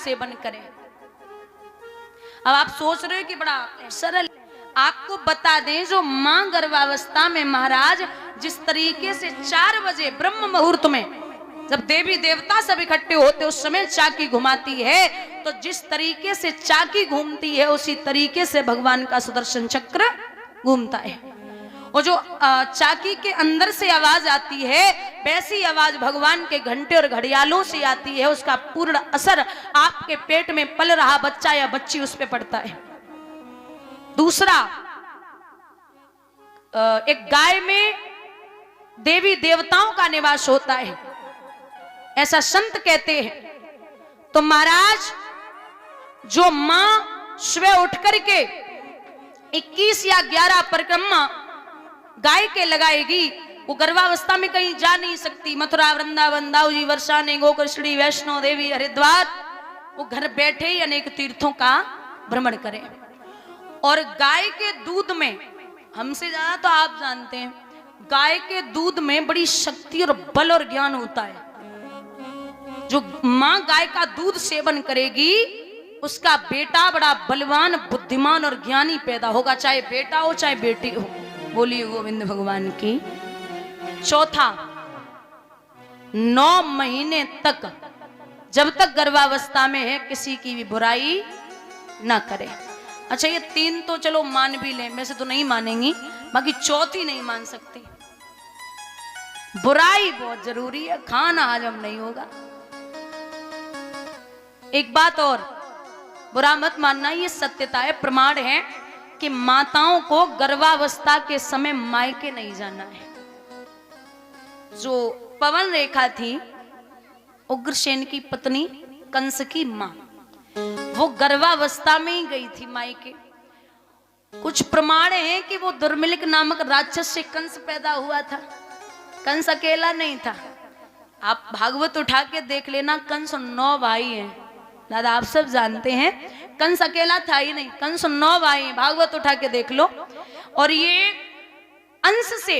Seven करें। अब आप सोच रहे हो कि बड़ा सरल, आपको बता दें, जो मां गर्भावस्था में महाराज जिस तरीके से 4 बजे ब्रह्म मुहूर्त में जब देवी देवता सब इकट्ठे होते उस समय चाकी घुमाती है, तो जिस तरीके से चाकी घूमती है उसी तरीके से भगवान का सुदर्शन चक्र घूमता है। और जो चाकी के अंदर से आवाज आती है वैसी आवाज भगवान के घंटे और घड़ियालों से आती है। उसका पूर्ण असर आपके पेट में पल रहा बच्चा या बच्ची उस पे पड़ता है। दूसरा, एक गाय में देवी देवताओं का निवास होता है, ऐसा संत कहते हैं। तो महाराज जो मां सुबह उठ करके 21 या 11 परिक्रमा गाय के लगाएगी, वो गर्भावस्था में कहीं जा नहीं सकती। मथुरा, वृंदावन, दाऊजी, वर्षाने, गोकर्षणी, वैष्णो देवी, हरिद्वार, वो घर बैठे ही अनेक तीर्थों का भ्रमण करें। और गाय के दूध में, हमसे ज्यादा तो आप जानते हैं, गाय के दूध में बड़ी शक्ति और बल और ज्ञान होता है। जो मां गाय का दूध सेवन करेगी उसका बेटा बड़ा बलवान, बुद्धिमान और ज्ञानी पैदा होगा, चाहे बेटा हो चाहे बेटी हो। बोलिए गोविंद भगवान की। चौथा, 9 महीने तक, जब तक गर्भावस्था में है, किसी की भी बुराई ना करे। अच्छा, ये 3 तो चलो मान भी लें, वैसे तो नहीं मानेंगी, बाकी चौथी नहीं मान सकती। बुराई बहुत जरूरी है, खाना हजम नहीं होगा। एक बात और, बुरा मत मानना, ये सत्यता है, प्रमाण है कि माताओं को गर्भावस्था के समय मायके नहीं जाना है। जो पवन रेखा थी, उग्रसेन की पत्नी कंस की मां, वो गर्भावस्था में ही गई थी मायके। कुछ प्रमाण है कि वो दुर्मिलिक नामक राक्षस से कंस पैदा हुआ था। कंस अकेला नहीं था, आप भागवत उठा के देख लेना, कंस 9 भाई हैं। दादा आप सब जानते हैं, कंस अकेला था ही नहीं, कंस 9 भाई हैं, भागवत उठा के देख लो। और ये अंश से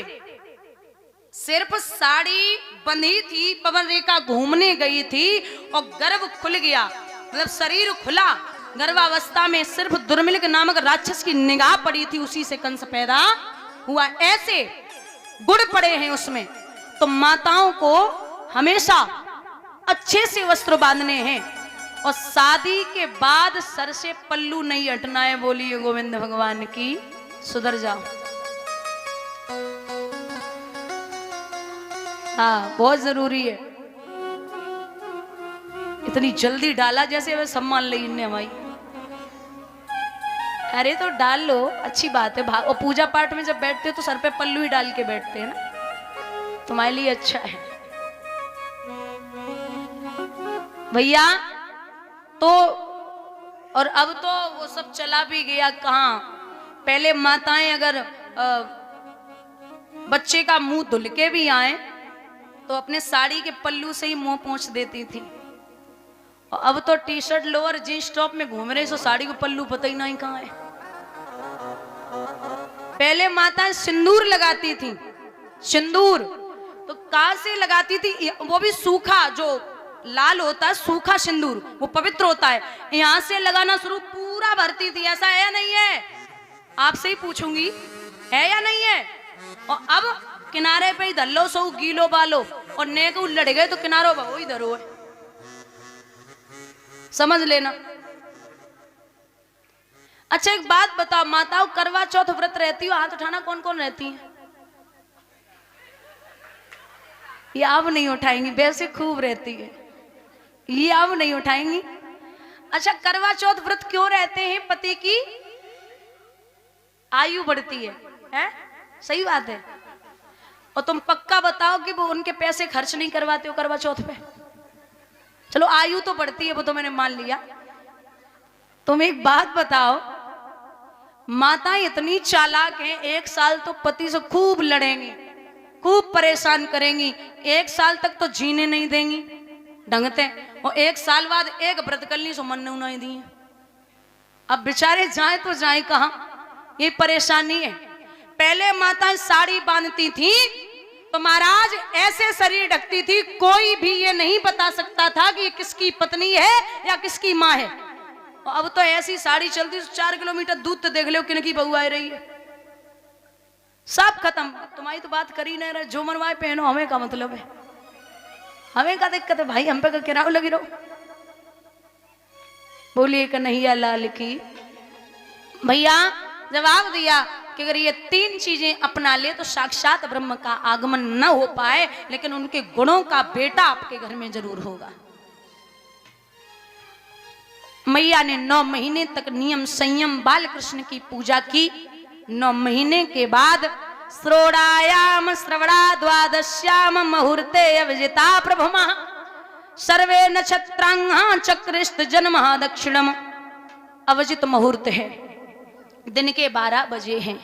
सिर्फ साड़ी बंधी थी, पवन रेखा घूमने गई थी और गर्भ खुल गया, मतलब शरीर खुला। गर्भावस्था में सिर्फ दुर्मिलिक नामक राक्षस की निगाह पड़ी थी, उसी से कंस पैदा हुआ। ऐसे गुण पड़े हैं उसमें। तो माताओं को हमेशा अच्छे से वस्त्र बांधने हैं और शादी के बाद सर से पल्लू नहीं हटना है। बोलिए गोविंद भगवान की। सुधर जाओ। हाँ, बहुत जरूरी है। इतनी जल्दी डाला जैसे वे सम्मान ली इनने हमारी। अरे तो डाल लो, अच्छी बात है। और पूजा पाठ में जब बैठते तो सर पे पल्लू ही डाल के बैठते हैं ना, तुम्हारे लिए अच्छा है भैया। तो और अब तो वो सब चला भी गया। कहाँ, पहले माताएं अगर बच्चे का मुंह धुल के भी आए तो अपने साड़ी के पल्लू से ही मुंह पोंछ देती थी। और अब तो T shirt, lower, jeans top में घूम रहे, सो साड़ी को पल्लू पता ही नहीं कहाँ है। पहले माताएं सिंदूर लगाती थी, सिंदूर तो कहाँ से लगाती थी, वो भी सूखा, जो लाल होता है सूखा सिंदूर, वो पवित्र होता है, यहां से लगाना शुरू पूरा भरती थी। ऐसा है या नहीं है? आपसे ही पूछूंगी, है या नहीं है? और अब किनारे पे ही धर लो, सो गीलो बालो, और नेक लड़ गए तो किनारों पर वही धरो है, समझ लेना। अच्छा एक बात बताओ, माताओं करवा चौथ व्रत रहती हो, हाथ उठाना, कौन कौन रहती है? ये अब नहीं उठाएंगी, वैसे खूब रहती है, ये अब नहीं उठाएंगी। अच्छा, करवा चौथ व्रत क्यों रहते हैं? पति की आयु बढ़ती है? सही बात है। और तुम पक्का बताओ कि वो उनके पैसे खर्च नहीं करवाते हो करवा चौथ पे? चलो आयु तो बढ़ती है, वो तो मैंने मान लिया। तुम एक बात बताओ, माता इतनी चालाक हैं, 1 साल तो पति से खूब लड़ेंगी, खूब परेशान करेंगी, 1 साल तक तो जीने नहीं देंगी ढंगते, और 1 साल बाद एक व्रत करनी सो मन नहीं दी। अब बेचारे जाए तो जाए कहां, ये परेशानी है। पहले माताएं साड़ी बांधती थी तो महाराज ऐसे शरीर ढकती थी, कोई भी ये नहीं बता सकता था कि ये किसकी पत्नी है या किसकी माँ है। और अब तो ऐसी साड़ी चलती 4 किलोमीटर दूर तो देख लो किनकी बहू आ रही है, सब खत्म। तुम्हारी तो बात करी नहीं रहे, जो मनवाए पहनो, हमें का मतलब है, हमें का दिक्कत है भाई, हम पे का किराया लगी रहो। बोलिए कन्हैया लाल की। भैया जवाब दिया कि अगर ये 3 चीजें अपना ले तो साक्षात ब्रह्म का आगमन न हो पाए, लेकिन उनके गुणों का बेटा आपके घर में जरूर होगा। मैया ने 9 महीने तक नियम संयम बाल कृष्ण की पूजा की। 9 महीने के बाद श्रोणायाम श्रवणा द्वादश्याम मुहूर्ते अविजिता प्रभमा सर्वे नक्षत्रांगा चक्रिस्त जन्म दक्षिणम। अवजित मुहूर्त है, दिन के 12 बजे हैं।